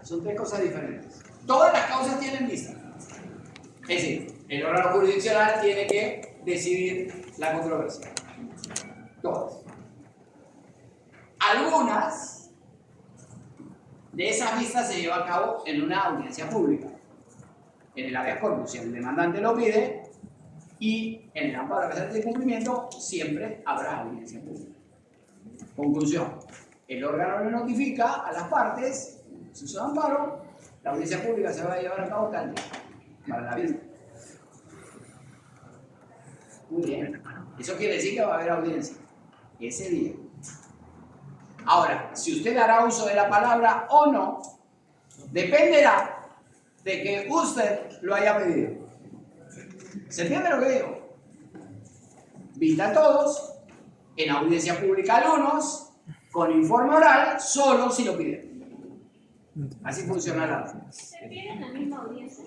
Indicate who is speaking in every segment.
Speaker 1: Son tres cosas diferentes. Todas las causas tienen vista. Es decir, el órgano jurisdiccional tiene que decidir la controversia. Todas. Algunas de esas vistas se llevan a cabo en una audiencia pública. En el habeas corpus, si el demandante lo pide, y en el amparo presente de cumplimiento siempre habrá audiencia pública. Conclusión. El órgano le notifica a las partes, en su amparo, la audiencia pública se va a llevar a cabo tal día, para la vista. Muy bien. Eso quiere decir que va a haber audiencia ese día. Ahora, si usted hará uso de la palabra o no, dependerá de que usted lo haya pedido. ¿Se entiende lo que digo? Vista a todos, en audiencia pública algunos, con informe oral, solo si lo piden. Así funcionará.
Speaker 2: ¿Se pide en la misma audiencia?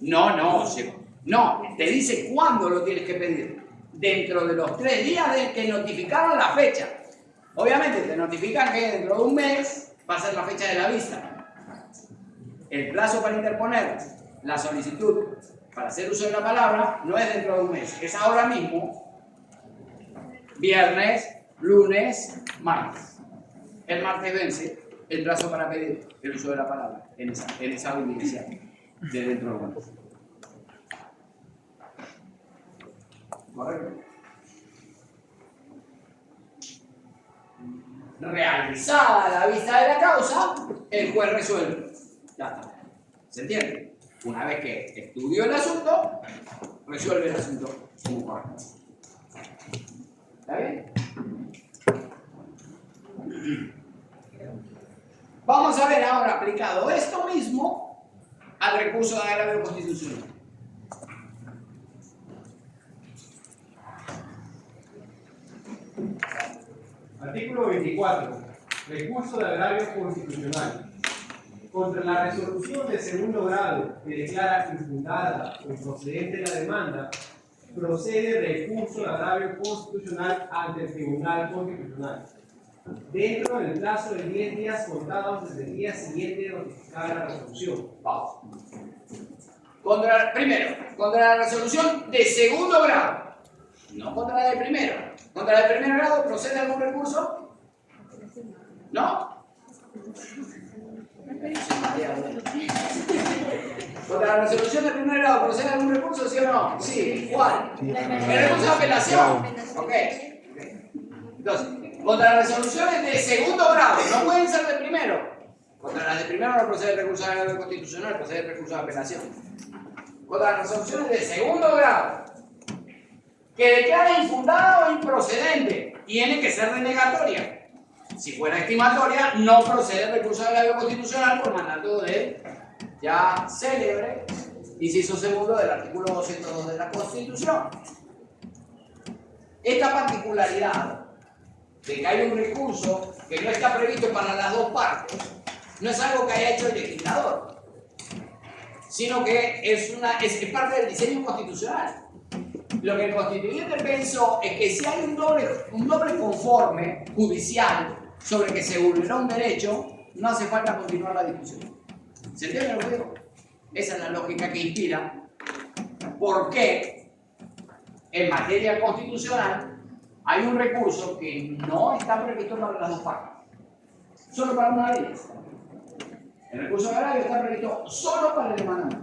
Speaker 1: No, te dice cuándo lo tienes que pedir. Dentro de los 3 días de que notificaron la fecha. Obviamente te notifican que dentro de un mes va a ser la fecha de la vista. El plazo para interponer la solicitud para hacer uso de la palabra no es dentro de un mes, es ahora mismo, viernes, lunes, martes. El martes vence el plazo para pedir el uso de la palabra en esa audiencia de dentro de un mes. ¿Correcto? Realizada la vista de la causa, el juez resuelve. Ya está. ¿Se entiende? Una vez que estudió el asunto, resuelve el asunto como correcto. ¿Está bien? Vamos a ver ahora aplicado esto mismo al recurso de agravio constitucional.
Speaker 3: Artículo 24. Recurso de agravio constitucional. Contra la resolución de segundo grado que declara infundada o improcedente la demanda, procede recurso de agravio constitucional ante el Tribunal Constitucional, dentro del plazo de 10 días contados desde el día siguiente de notificar la resolución.
Speaker 1: Vamos. Primero, contra la resolución de segundo grado, no contra la de primero. ¿Contra la de primer grado procede algún recurso? ¿No? ¿Contra la resolución de primer grado procede algún recurso, sí o no? Sí, ¿cuál? ¿El recurso de apelación? Ok. Entonces, contra las resoluciones de segundo grado, no pueden ser de primero. Contra las de primero no procede el recurso de agravio constitucional, procede el recurso de apelación. Contra las resoluciones de segundo grado, que declara infundada o improcedente, tiene que ser denegatoria. Si fuera estimatoria, no procede el recurso de agravio constitucional por mandato del ya célebre inciso segundo del artículo 202 de la Constitución. Esta particularidad de que hay un recurso que no está previsto para las dos partes, no es algo que haya hecho el legislador, sino que es parte del diseño constitucional. Lo que el constituyente pensó es que si hay un doble conforme judicial sobre que se vulneró un derecho, no hace falta continuar la discusión. ¿Se entiende lo que digo? Esa es la lógica que inspira por qué en materia constitucional hay un recurso que no está previsto para las dos partes, solo para una de ellas. El recurso de agravio está previsto solo para el demandante.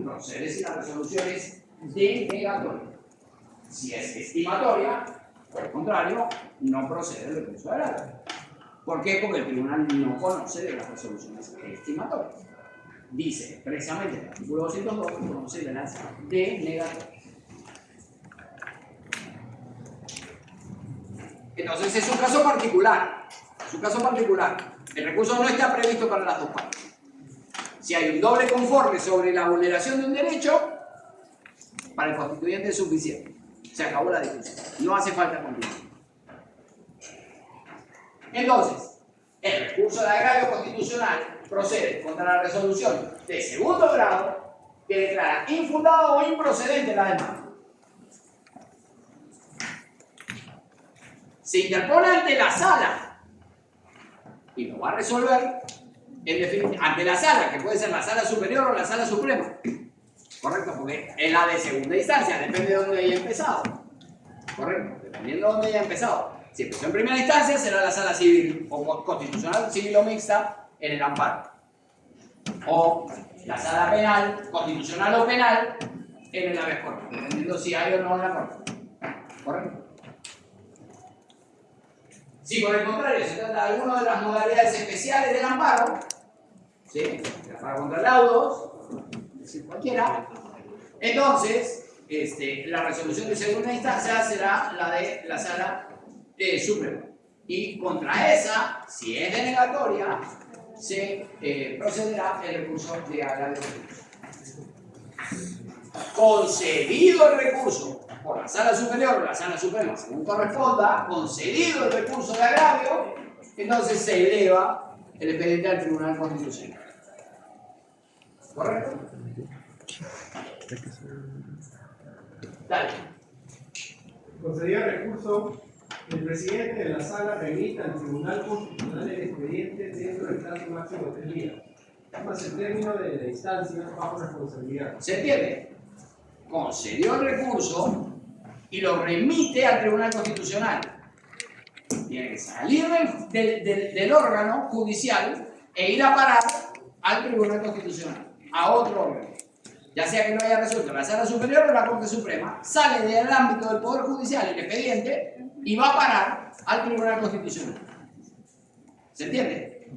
Speaker 1: Procede si la resolución es denegatoria. Si es estimatoria, por el contrario, no procede el recurso de agravio. ¿Por qué? Porque el tribunal no conoce de las resoluciones estimatorias. Dice expresamente el artículo 202 que conoce de las denegatorias. Entonces es un caso particular. Es un caso particular. El recurso no está previsto para las dos partes. Si hay un doble conforme sobre la vulneración de un derecho, para el constituyente es suficiente. Se acabó la discusión. No hace falta continuar. Entonces, el recurso de agravio constitucional procede contra la resolución de segundo grado que declara infundada o improcedente la demanda. Se interpone ante la sala y lo va a resolver ante la sala, que puede ser la sala superior o la sala suprema. Correcto, porque es la de segunda instancia, depende de dónde haya empezado. Correcto, dependiendo de dónde haya empezado. Si empezó en primera instancia, será la sala civil o constitucional, civil o mixta en el amparo. O la sala penal, constitucional o penal en el habeas corpus, dependiendo si hay o no en la corte. Correcto. Si por el contrario se trata de alguna de las modalidades especiales del amparo, ¿sí? El amparo contra laudos, es decir, cualquiera, entonces la resolución de segunda instancia será la de la sala suprema. Y contra esa, si es denegatoria, se procederá el recurso de agravio. Concedido el recurso por la sala superior o la sala suprema, según corresponda, concedido el recurso de agravio, entonces se eleva el expediente al Tribunal Constitucional. ¿Correcto? Dale.
Speaker 3: Concedido el recurso, el presidente de la sala remite al Tribunal Constitucional el expediente dentro del plazo máximo de 3 días, más el término de la instancia bajo responsabilidad.
Speaker 1: ¿Se entiende? Concedió el recurso y lo remite al Tribunal Constitucional. Tiene que salir del órgano judicial e ir a parar al Tribunal Constitucional, a otro órgano. Ya sea que lo haya resuelto la Sala Superior o la Corte Suprema, sale del ámbito del Poder Judicial el expediente y va a parar al Tribunal Constitucional. ¿Se entiende?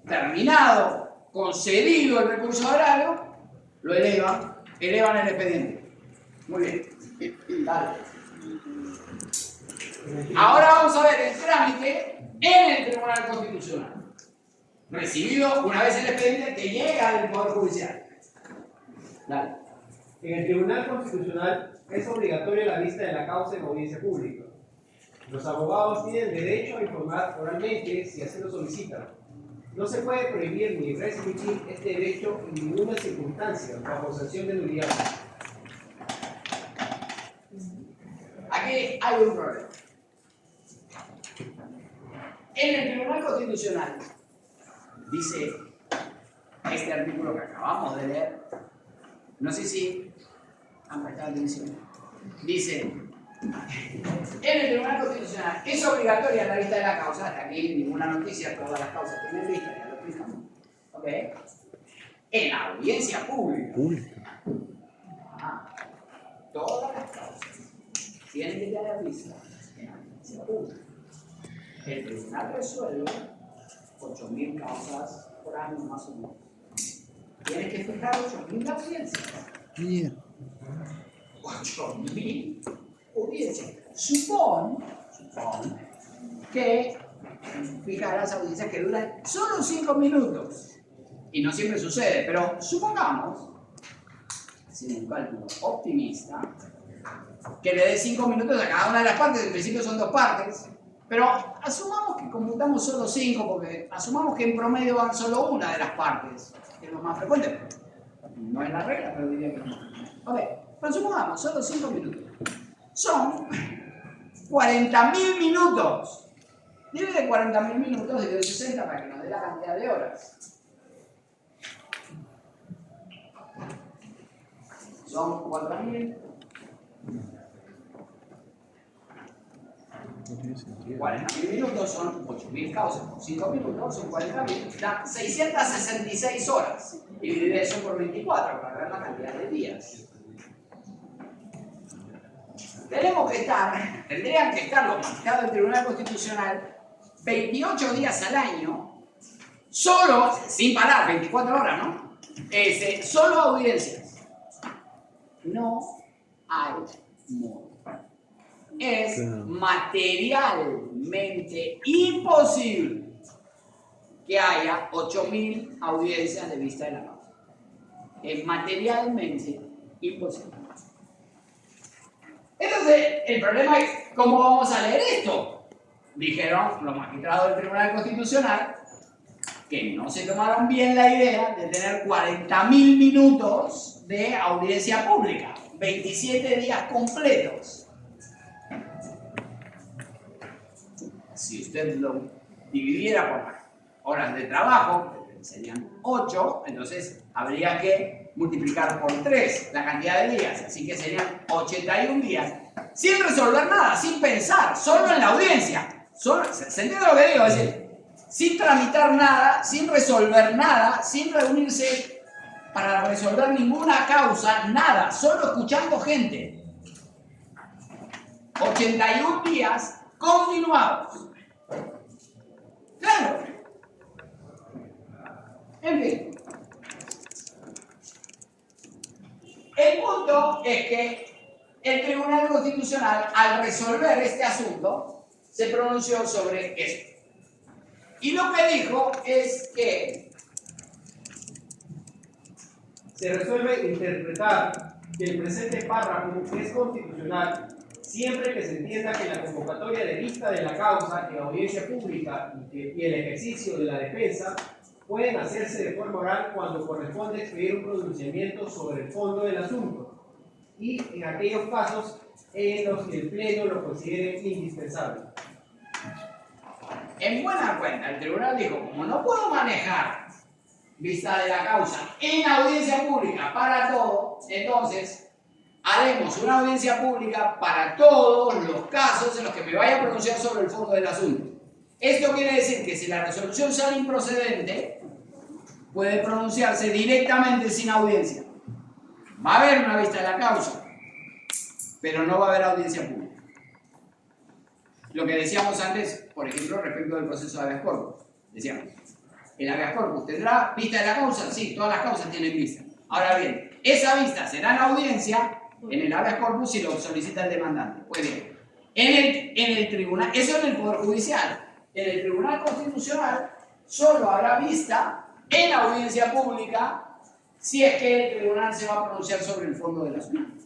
Speaker 1: Terminado, concedido el recurso agravio, lo elevan el expediente. Muy bien. Dale. Ahora vamos a ver el trámite en el Tribunal Constitucional. Recibido una vez el expediente que llega del Poder Judicial. Dale.
Speaker 3: En el Tribunal Constitucional es obligatoria la vista de la causa en audiencia pública. Los abogados tienen derecho a informar oralmente si así lo solicitan. No se puede prohibir ni restringir este derecho en ninguna circunstancia bajo sanción de nulidad.
Speaker 1: Aquí hay un problema. En el Tribunal Constitucional dice este artículo que acabamos de leer, no sé si han prestado atención, dice en el Tribunal Constitucional es obligatoria la vista de la causa, hasta aquí ninguna noticia, todas las causas tienen vista, ya lo explicamos. ¿Ok? En la audiencia pública. Todas las causas tienen que tener vista en la audiencia pública. El tribunal resuelve 8.000 causas por año más o menos. Tienes que fijar 8.000 audiencias. 8.000 audiencias. Supón que fijarás audiencias que duran solo 5 minutos. Y no siempre sucede, pero supongamos, haciendo un cálculo optimista, que le dé 5 minutos a cada una de las partes. En principio son 2 partes. Pero asumamos que computamos solo 5, porque asumamos que en promedio van solo una de las partes, que es lo más frecuente. No es la regla, pero diría que no. Ok, pero supongamos solo 5 minutos. Son 40.000 minutos. Divide 40.000 minutos, divide 60 para que nos dé la cantidad de horas. Son 4.000. 40.000 minutos son 8.000 causas por 5 minutos, son 40.000, da 666 horas. Y divide eso por 24 para ver la cantidad de días. Tendrían que estar los magistrados del Tribunal Constitucional 28 días al año, solo, sin parar, 24 horas, ¿no? Solo audiencias. No hay modo. Es materialmente imposible que haya 8.000 audiencias de vista de la causa. Es materialmente imposible. Entonces, el problema es, ¿cómo vamos a leer esto? Dijeron los magistrados del Tribunal Constitucional que no se tomaron bien la idea de tener 40.000 minutos de audiencia pública, 27 días completos. Si usted lo dividiera por horas de trabajo, serían 8, entonces habría que multiplicar por 3 la cantidad de días, así que serían 81 días, sin resolver nada, sin pensar, solo en la audiencia. ¿Se entiende lo que digo? Es decir, sin tramitar nada, sin resolver nada, sin reunirse para resolver ninguna causa, nada, solo escuchando gente. 81 días continuados. Claro. En fin. El punto es que el Tribunal Constitucional, al resolver este asunto, se pronunció sobre esto. Y lo que dijo es que
Speaker 3: se resuelve interpretar que el presente párrafo es constitucional siempre que se entienda que la convocatoria de vista de la causa en audiencia pública y el ejercicio de la defensa pueden hacerse de forma oral cuando corresponde expedir un pronunciamiento sobre el fondo del asunto y en aquellos casos en los que el Pleno lo considere indispensable.
Speaker 1: En buena cuenta, el tribunal dijo, como no puedo manejar vista de la causa en audiencia pública para todo, entonces haremos una audiencia pública para todos los casos en los que me vaya a pronunciar sobre el fondo del asunto. Esto quiere decir que si la resolución sale improcedente, puede pronunciarse directamente sin audiencia. Va a haber una vista de la causa, pero no va a haber audiencia pública. Lo que decíamos antes, por ejemplo, respecto del proceso de habeas corpus. Decíamos, el habeas corpus tendrá vista de la causa, sí, todas las causas tienen vista. Ahora bien, esa vista será en audiencia en el habeas corpus si lo solicita el demandante. Pues bien, en el tribunal, eso en el Poder Judicial. En el Tribunal Constitucional solo habrá vista en audiencia pública si es que el tribunal se va a pronunciar sobre el fondo del asunto.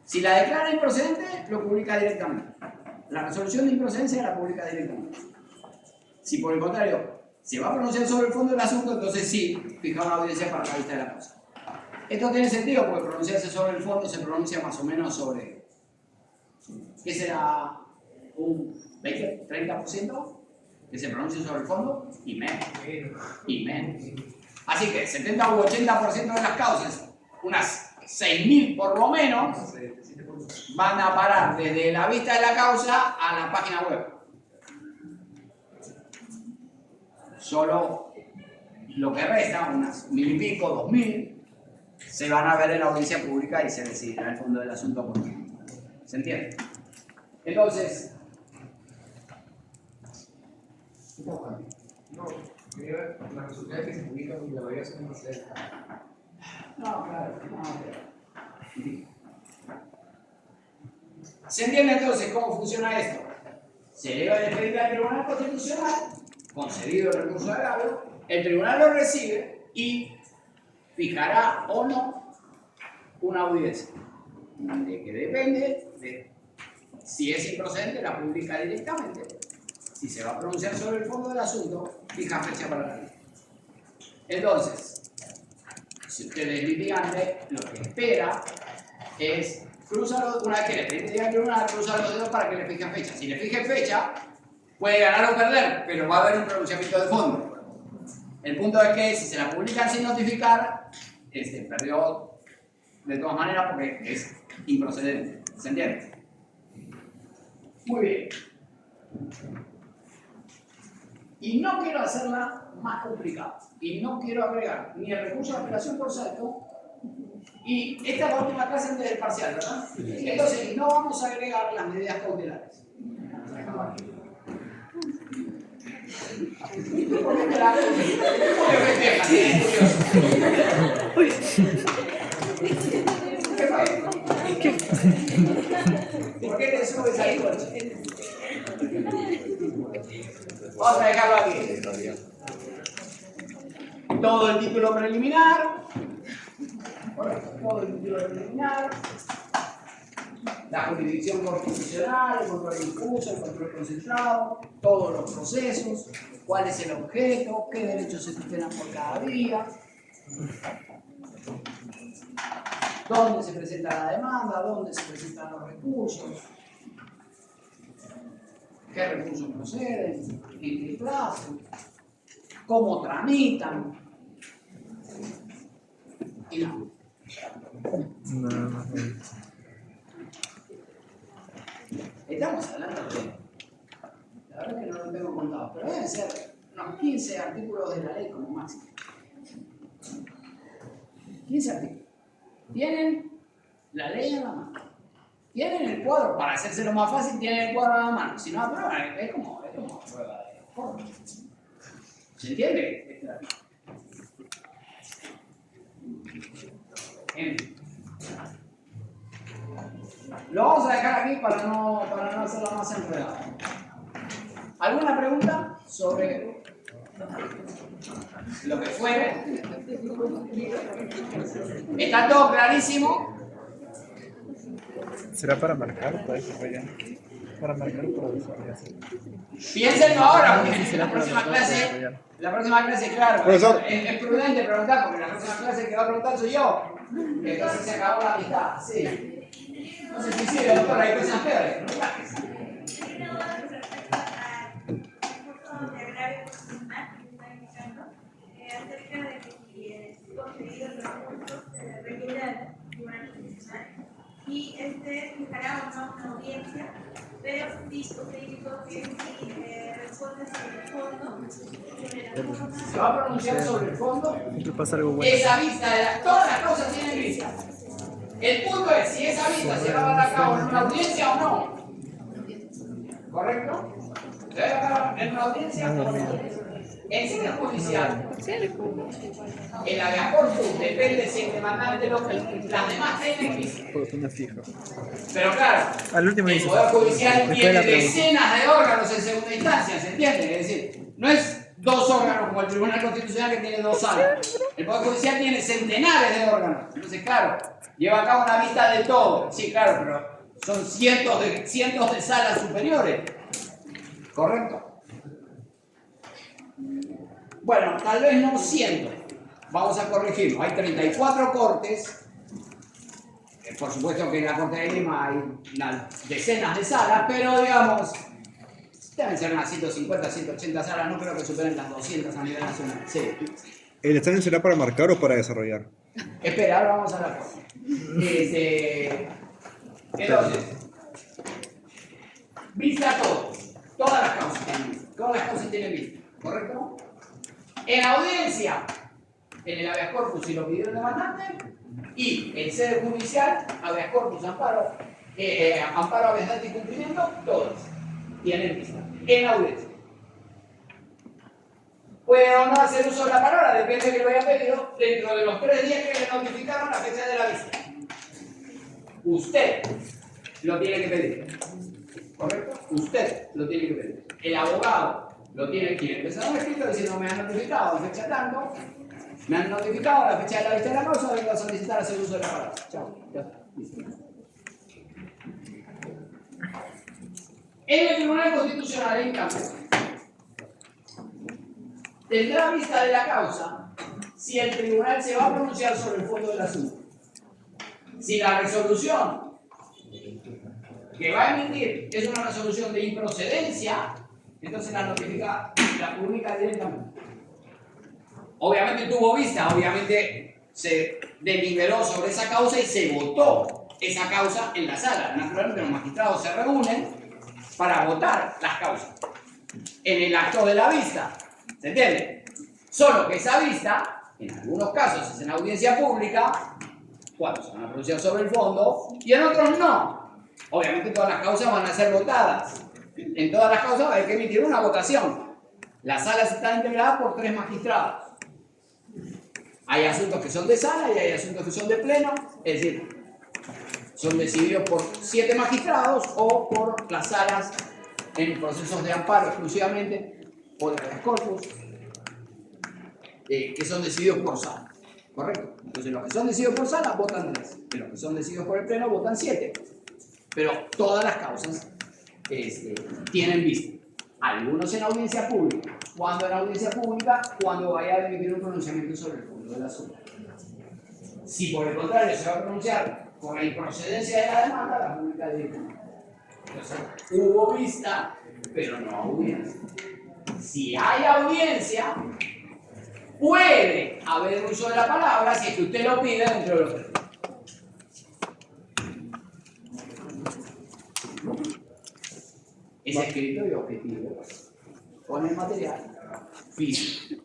Speaker 1: Si la declara improcedente, lo publica directamente. La resolución de improcedencia la publica directamente. Si por el contrario se va a pronunciar sobre el fondo del asunto, entonces sí, fija una audiencia para la vista de la causa. Esto tiene sentido porque pronunciarse sobre el fondo se pronuncia más o menos sobre, ¿qué será? ¿Un 20, 30% que se pronuncie sobre el fondo? Y menos. Y menos. Así que 70 u 80% de las causas, unas 6.000 por lo menos, van a parar desde la vista de la causa a la página web. Solo lo que resta, unas 1.000 y pico, 2.000, se van a ver en la audiencia pública y se decidirá el fondo del asunto por qué. ¿Se entiende? Entonces,
Speaker 4: no, la resolución que se publica y la mayoría son más cerca.
Speaker 1: no, claro, ¿Se entiende entonces cómo funciona esto? Se eleva el expediente al Tribunal Constitucional, concedido el recurso de agravio, el tribunal lo recibe y fijará o no una audiencia, de que depende de si es improcedente, la publica directamente. Si se va a pronunciar sobre el fondo del asunto, fija fecha para la vista. Entonces, si usted es litigante, lo que espera es una vez que le diga al tribunal, cruza los dedos para que le fije fecha. Si le fije fecha, puede ganar o perder, pero va a haber un pronunciamiento de fondo. El punto es que si se la publican sin notificar, perdió de todas maneras porque es improcedente. ¿Se entiende? Muy bien. Y no quiero hacerla más complicada. Y no quiero agregar ni el recurso de apelación por salto. Y esta es la última clase antes del parcial, ¿verdad? Entonces no vamos a agregar las medidas cautelares. ¿Por qué te la festejas? ¿Por qué te subes ahí, coche? Vamos a dejarlo aquí. Todo el título preliminar. Correcto, todo el título preliminar. La jurisdicción constitucional, el control difuso, el control concentrado, todos los procesos, cuál es el objeto, qué derechos se tutelan por cada vía, dónde se presenta la demanda, dónde se presentan los recursos, qué recursos proceden, en qué plazo, cómo tramitan. Y no. Estamos hablando de, la verdad que no lo tengo contado, pero deben ser unos 15 artículos de la ley como máximo. 15 artículos. Tienen la ley en la mano. Tienen el cuadro, para hacérselo más fácil, tienen el cuadro en la mano. Si no aprueban, es como prueba de forma. ¿Se entiende? Bien. Lo vamos a dejar aquí para no hacerlo más enredado. ¿Alguna pregunta sobre lo que fuere? ¿Está todo clarísimo?
Speaker 5: ¿Será para marcar o para desarrollar? Para marcar o para desarrollar.
Speaker 1: Piénsenlo ahora, porque la próxima clase, claro,
Speaker 5: Profesor.
Speaker 1: es prudente preguntar, porque la próxima clase que va a preguntar soy yo. Entonces se acabó la amistad, sí. No se suicide, doctor, hay cosas peores.
Speaker 2: Acerca de que si es concedido los recursos regular tribunal constitucional y fijará o no una audiencia, pero sí usted indicó que si responde sobre el fondo, sobre la forma.
Speaker 1: Se va a pronunciar sobre el fondo.
Speaker 5: Siempre pasa algo bueno.
Speaker 1: Esa vista, todas las cosas tienen vista. El punto es si esa vista se va a llevar a cabo en una audiencia o no. ¿Correcto? ¿Se va a llevar a cabo en una audiencia o no? En sede judicial, el habeas corpus depende si el demandante lo pide. Las demás tienen vista.
Speaker 5: Porque una fija.
Speaker 1: Pero claro,
Speaker 5: Al último
Speaker 1: el
Speaker 5: dice.
Speaker 1: Poder Judicial
Speaker 5: Después de
Speaker 1: tiene
Speaker 5: la pregunta.
Speaker 1: decenas de órganos en segunda instancia, ¿se entiende? Es decir, no es 2 órganos como el Tribunal Constitucional que tiene 2 salas. El Poder Judicial tiene centenares de órganos. Entonces, claro, lleva a cabo una vista de todo. Sí, claro, pero son cientos de salas superiores. ¿Correcto? Bueno, tal vez no 100. Vamos a corregirlo. Hay 34 cortes. Por supuesto que en la Corte de Lima hay decenas de salas, pero digamos, deben ser unas 150, 180 salas. No creo que superen las 200 a nivel nacional. Sí.
Speaker 6: ¿El examen será para marcar o para desarrollar?
Speaker 1: Espera, ahora vamos a la cosa. Entonces, vista todo. Todas las causas tienen vista. Todas las causas tienen vista. ¿Correcto? En audiencia, en el habeas corpus si lo pidió el demandante, y en sede judicial, habeas corpus, amparo, habeas data y cumplimiento, todos tienen vista. En audiencia. Puede o no hacer uso de la palabra, depende de que lo haya pedido, dentro de los 3 días que le notificaron la fecha de la vista. Usted lo tiene que pedir. ¿Correcto? Usted lo tiene que pedir. El abogado lo tiene que empezar un escrito diciendo me han notificado a fecha tanto, me han notificado a la fecha de la vista de la causa, vengo a solicitar hacer uso de la palabra. Chao. Ya está. Listo. En el Tribunal Constitucional, en cambio, tendrá vista de la causa si el tribunal se va a pronunciar sobre el fondo del asunto. Si la resolución que va a emitir es una resolución de improcedencia, entonces la notifica, la publica directamente. Obviamente tuvo vista, obviamente se deliberó sobre esa causa y se votó esa causa en la sala. Naturalmente los magistrados se reúnen para votar las causas en el acto de la vista. ¿Se entiende? Solo que esa vista, en algunos casos es en audiencia pública, cuando se van a pronunciar sobre el fondo, y en otros no. Obviamente todas las causas van a ser votadas. En todas las causas hay que emitir una votación. Las salas están integradas por 3 magistrados. Hay asuntos que son de sala y hay asuntos que son de pleno, es decir, son decididos por 7 magistrados o por las salas en procesos de amparo exclusivamente o de habeas corpus, que son decididos por sala. ¿Correcto? Entonces los que son decididos por sala votan 3, y los que son decididos por el pleno votan 7. Pero todas las causas tienen vista. Algunos en audiencia pública. Cuando en audiencia pública, cuando vaya a emitir un pronunciamiento sobre el fondo del asunto. Si por el contrario se va a pronunciar por la improcedencia de la demanda, la publica directamente. Entonces, hubo vista, pero no audiencia. Si hay audiencia, Puede haber uso de la palabra si es que usted lo pide dentro de los términos. Es escrito y objetivo con el material físico.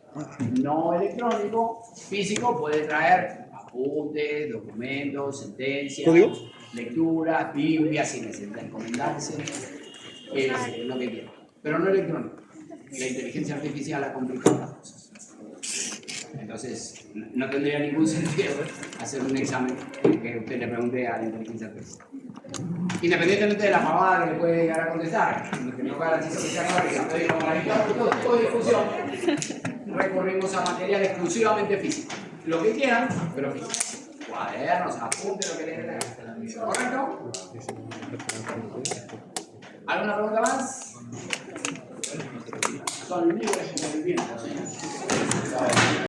Speaker 1: No electrónico, físico puede traer apuntes, documentos, sentencias,
Speaker 6: ¿Código?
Speaker 1: lecturas, Biblia, si necesita encomendarse, lo que quiera. Pero no electrónico. La inteligencia artificial ha complicado las cosas. Entonces, no tendría ningún sentido hacer un examen que usted le pregunte a la inteligencia artificial. Independientemente de la pavada que le puede llegar a contestar, que no garantiza que sea correcta, pero como la todo discusión, recurrimos a material exclusivamente físico. Lo que quieran, pero físico. Cuadernos, apuntes, lo que les dé. ¿Correcto? ¿Alguna pregunta más? Son libres como el viento, señor.